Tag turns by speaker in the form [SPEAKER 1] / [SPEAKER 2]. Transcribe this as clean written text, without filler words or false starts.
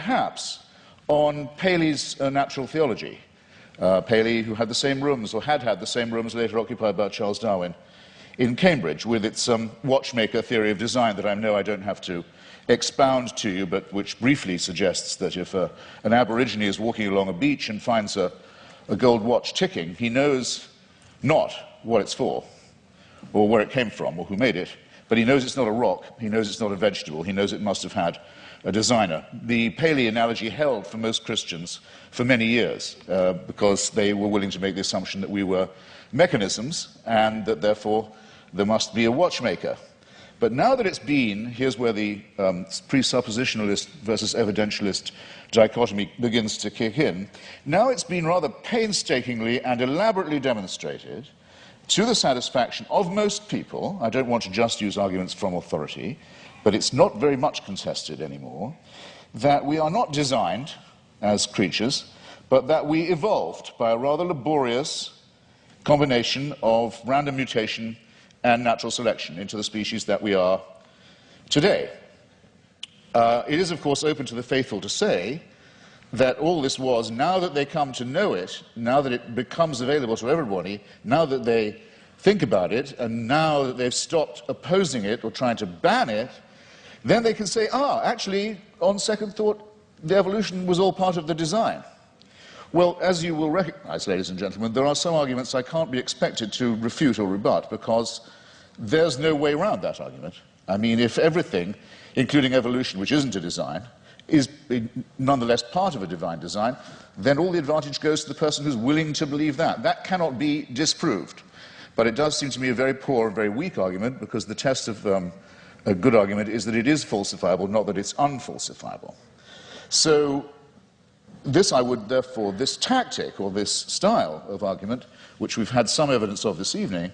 [SPEAKER 1] perhaps on Paley's natural theology. Paley, who had the same rooms, or had the same rooms later occupied by Charles Darwin in Cambridge, with its watchmaker theory of design that I know I don't have to expound to you, but which briefly suggests that if an Aborigine is walking along a beach and finds a gold watch ticking, he knows not what it's for, or where it came from, or who made it, but he knows it's not a rock, he knows it's not a vegetable, he knows it must have had a designer. The Paley analogy held for most Christians for many years because they were willing to make the assumption that we were mechanisms and that therefore there must be a watchmaker. But now that it's been, here's where the presuppositionalist versus evidentialist dichotomy begins to kick in. Now it's been rather painstakingly and elaborately demonstrated to the satisfaction of most people. I don't want to just use arguments from authority, but it's not very much contested anymore, that we are not designed as creatures, but that we evolved by a rather laborious combination of random mutation and natural selection into the species that we are today. It is, of course, open to the faithful to say that all this was, now that they come to know it, now that it becomes available to everybody, now that they think about it, and now that they've stopped opposing it or trying to ban it, then they can say, actually, on second thought, the evolution was all part of the design. Well, as you will recognize, ladies and gentlemen, there are some arguments I can't be expected to refute or rebut, because there's no way around that argument. I mean, if everything, including evolution, which isn't a design, is nonetheless part of a divine design, then all the advantage goes to the person who's willing to believe that. That cannot be disproved. But it does seem to me a very poor and very weak argument, because the test of a good argument is that it is falsifiable, not that it's unfalsifiable. So this, I would therefore, this tactic or this style of argument, which we've had some evidence of this evening,